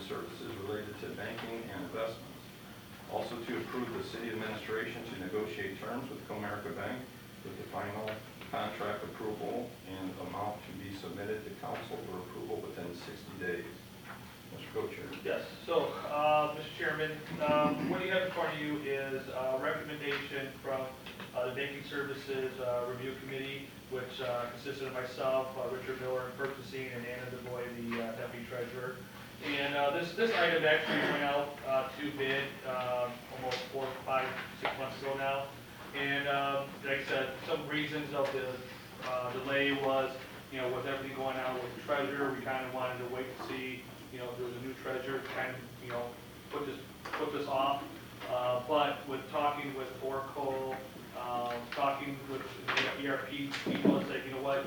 services related to banking and investments. Also to approve the city administration to negotiate terms with Comerica Bank with the final contract approval and amount to be submitted to council for approval within 60 days. Mr. Co-Chair. Yes. So, Mr. Chairman, what you have in front of you is a recommendation from the Banking Services Review Committee, which consisted of myself, Richard Miller in purchasing, and Anna DeBoy, the deputy treasurer. And this item actually went out to bid almost 4, 5, 6 months ago now. And like I said, some reasons of the delay was, with everything going on with the treasurer, we kind of wanted to wait to see, if there was a new treasurer, kind of, put this off. But with talking with Oracle, talking with the ERP people, it's like, you know what,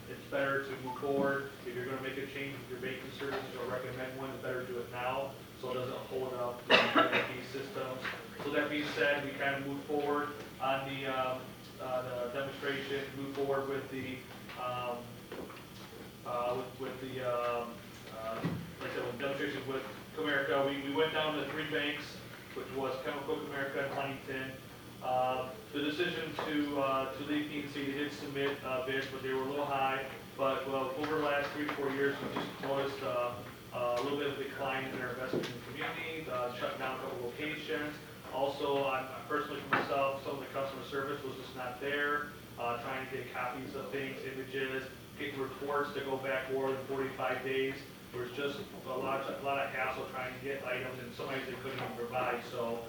it's better to move forward. If you're going to make a change with your banking services or recommend one, it's better to do it now so it doesn't hold up the ERP systems. So that being said, we kind of moved forward on the demonstration, move forward with the like I said, with demonstration with Comerica. We went down to 3 banks, which was Chemical, Comerica, and Huntington. The decision to leave PNC, they did submit bids, but they were a little high. But over the last 3 to 4 years, we just noticed a little bit of decline in their investment in the community, shutting down a couple locations. Also, personally for myself, some of the customer service was just not there. Trying to get copies of things, images, getting reports to go back more than 45 days. There was just a lot of hassle trying to get items, and sometimes they couldn't even provide. So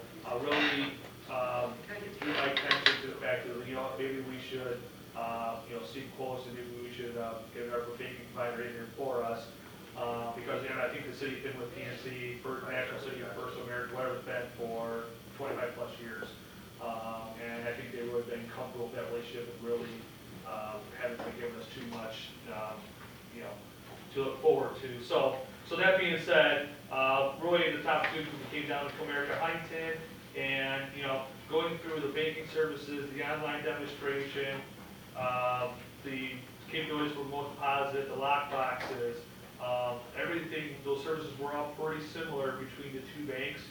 really drew my attention to the fact that maybe we should seek quotes, and maybe we should get our banking provider in here for us. Because I think the city's been with PNC, First National City, and First America, whatever it's been for 25 plus years. And I think they would have been comfortable with that relationship and really haven't been giving us too much, to look forward to. So that being said, really the top 2 came down to Comerica Huntington, and going through the banking services, the online demonstration, the capabilities for remote deposit, the lock boxes, everything, those services were all pretty similar between the 2 banks.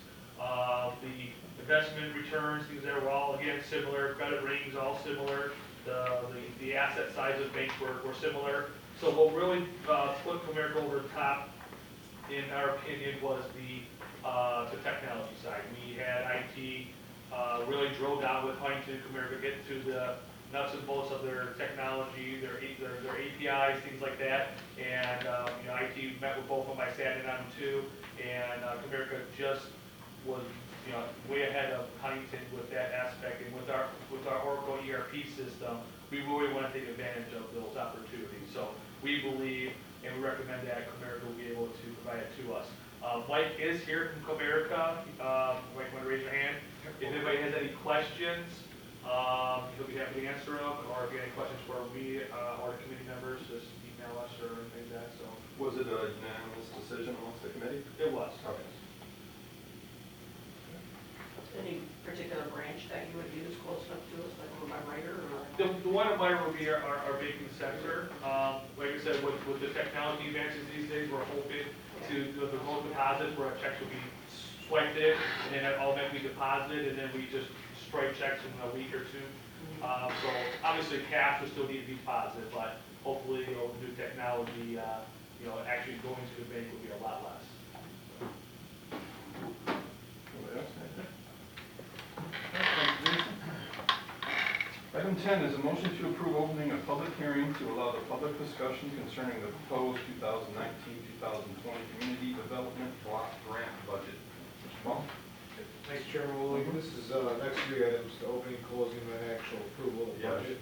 The investment returns, things that were all, again, similar. Credit ratings, all similar. The asset size of banks were similar. So what really put Comerica over the top, in our opinion, was the technology side. We had IT really drilled down with Huntington, Comerica, get to the nuts and bolts of their technology, their APIs, things like that. And IT met with both of them. I sat in on them too. And Comerica just was way ahead of Huntington with that aspect. And with our Oracle ERP system, we really want to take advantage of those opportunities. So we believe and we recommend that Comerica will be able to provide it to us. Mike is here from Comerica. Mike, want to raise your hand? If anybody has any questions, he'll be happy to answer them. Or if you have any questions for me or the committee members, just email us or anything like that. So, Was it a unanimous decision amongst the committee? it was. Okay. Any particular branch that you would use close enough to us, like over by Ryder or? The one at Ryder will be our banking sector. Like I said, with the technology advances these days, we're hoping to do the remote deposit where checks will be swiped in and then automatically deposited, and then we just strike checks in a week or 2. So obviously cash will still need to be deposited, but hopefully with new technology, actually going to the bank will be a lot less. Anybody else? Item 10 is a motion to approve opening a public hearing to allow the public discussion concerning the proposed 2019-2020 Community Development Block Grant Budget. Mr. Baum? Thanks, Chairman Willie. This is next 3 items, the opening, closing, and actual approval of the budget.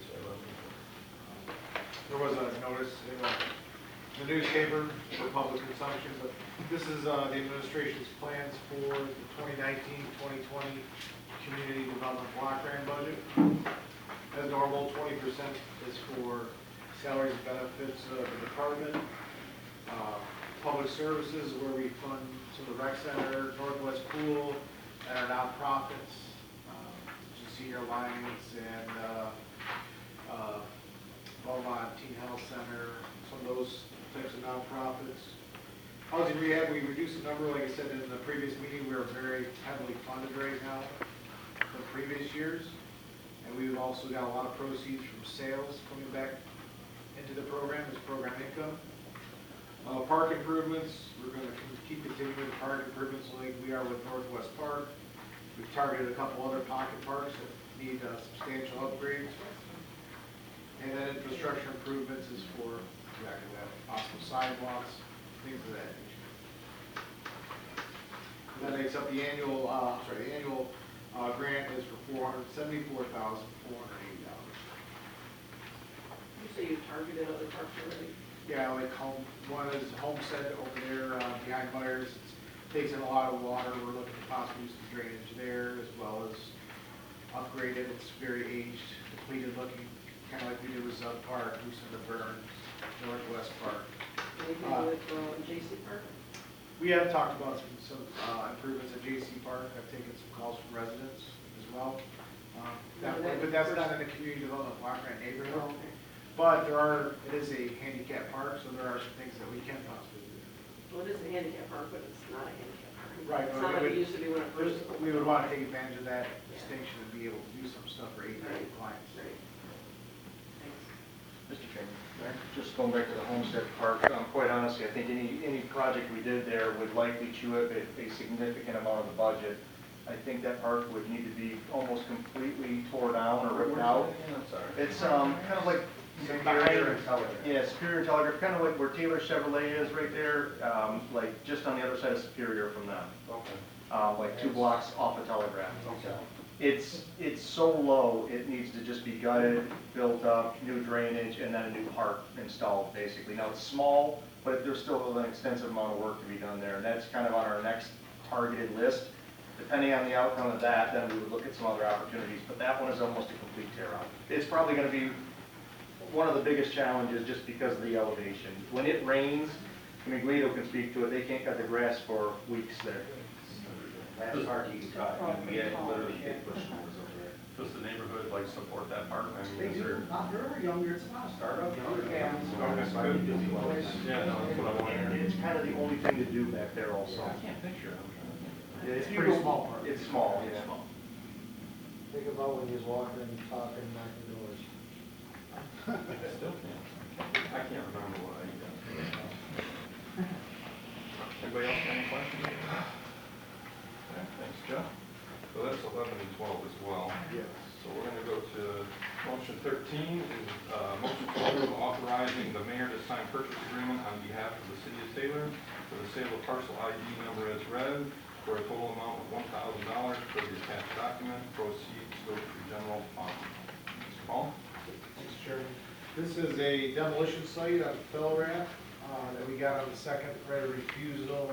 There was a notice in the newspaper for public consumption, but this is the administration's plans for the 2019-2020 Community Development Block Grant Budget. As normal, 20% is for salaries and benefits of the department. Public services, where we fund some of the rec center, Northwest Pool, and our nonprofits, Senior Alliance and Beaumont Teen Health Center, some of those types of nonprofits. Housing rehab, we reduced the number, like I said in the previous meeting, we are very heavily funded right now from previous years. And we've also got a lot of proceeds from sales coming back into the program as program income. Park improvements, we're gonna keep continuing park improvements like we are with Northwest Park. We've targeted a couple other pocket parks that need substantial upgrades. And then infrastructure improvements is for exactly that, possible sidewalks, things of that nature. And that makes up the annual, grant is for $474,480. You say you targeted other parks already? Yeah, like one is Homestead over there behind Myers. It takes in a lot of water. We're looking to possibly do some drainage there as well as upgrade it. It's very aged, depleted looking, kind of like we did with Zug Park, Loosen the Burn, Northwest Park. Anything with J.C. Park? We have talked about some improvements at J.C. Park. I've taken some calls from residents as well. But that's not in the community development block grant neighborhood. Oh, okay. But it is a handicap park, so there are some things that we can possibly do. Well, it is a handicap park, but it's not a handicap park. Right, It's but not like we it used to be when it first. We would want to take advantage of that distinction and be able to do some stuff for ADA Right. clients. Right. Thanks. Mr. Chairman, just going back to the Homestead Park, quite honestly, I think any project we did there would likely chew up a significant amount of the budget. I think that park would need to be almost completely tore down or ripped out. I'm sorry. It's kind of like Superior and Telegraph. Yeah, Superior and Telegraph, kind of like where Taylor Chevrolet is right there, like just on the other side of Superior from them, Okay. like 2 blocks off of Telegraph. Okay. It's so low, it needs to just be gutted, built up, new drainage, and then a new park installed, basically. Now, it's small, but there's still an extensive amount of work to be done there, and that's kind of on our next targeted list. Depending on the outcome of that, then we would look at some other opportunities, but that one is almost a complete tear-out. It's probably gonna be one of the biggest challenges just because of the elevation. When it rains, I mean, Guido can speak to it, they can't cut the grass for weeks there. Last part you can talk, you can literally get bush mowers over there. Does the neighborhood like support that park? I They mean, is there? do, not very younger, it's not a startup, younger. Yeah. Okay, so good. Yeah, no, that's what I wanted. And it's kind of the only thing to do back there also. I can't picture it. I'm trying to think. Yeah, It's a pretty small park. It's small, yeah. Think about when you was walking and talking, knocking doors. I still can't. I can't remember what I did. Anybody else got any questions? Okay, thanks, Jeff. So that's 11 and 12 as well. Yes. So we're going to go to motion 13, is motion to approve authorizing the mayor to sign purchase agreement on behalf of the city of Taylor for the sale of parcel ID number as read for a total amount of $1,000 for the attached document. Proceeds go to general fund. Mr. Paul? Mr. Chairman, this is a demolition site on Fellrath that we got on the second right of refusal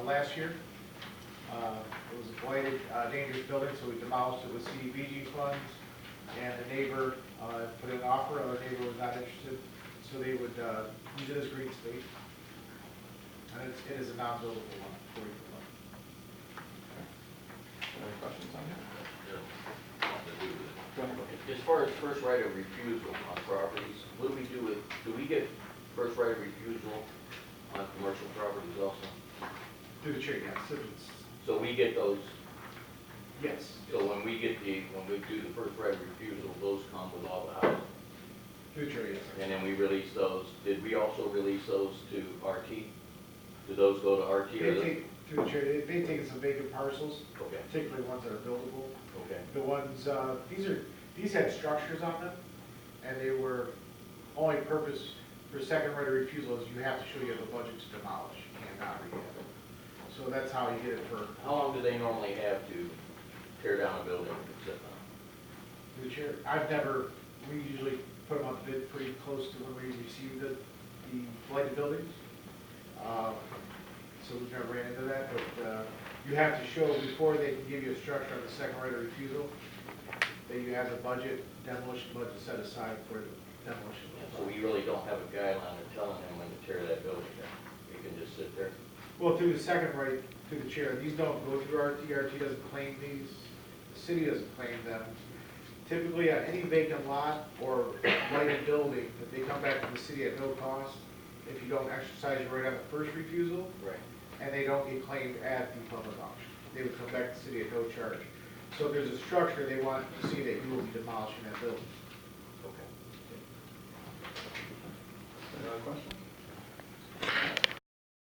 last year. It was a blighted, dangerous building, so we demolished it with CDBG funds. And the neighbor put in an offer, our neighbor was not interested, so they would use it as green space. And it is a non-buildable lot, 40 foot lot. Any questions on that? Go ahead. As far as first right of refusal on properties, what do we do with, do we get first right of refusal on commercial properties also? Through the chair, yes. It's- So we get those, Yes, so when we do the first right of refusal, those come with all the houses? through the chair, yes. And then we release those, did we also release those to RT? Do those go to RT or They the? take, through the chair, they take some vacant parcels, Okay, particularly ones that are buildable. okay. The ones, these had structures on them, and they were, only purpose for second right of refusal is you have to show you have a budget to demolish, you cannot rehab. So that's how you get it for, How long do they normally have to tear down a building and sit down? through the chair. I've never, we usually put them on bid pretty close to when we receive the blighted buildings. So we've never ran into that, but, you have to show before they can give you a structure on the second right of refusal, that you have a budget, demolition budget set aside for the demolition. So we really don't have a guideline of telling them when to tear that building down. We can just sit there. Well, through the second right, through the chair, these don't go through RT, RT doesn't claim these, the city doesn't claim them. Typically, on any vacant lot or blighted building, if they come back to the city at no cost, if you don't exercise your right on the first refusal, Right. and they don't get claimed at the public auction. They would come back to the city at no charge. So if there's a structure, they want to see that you will be demolishing that building. Okay. Any other questions?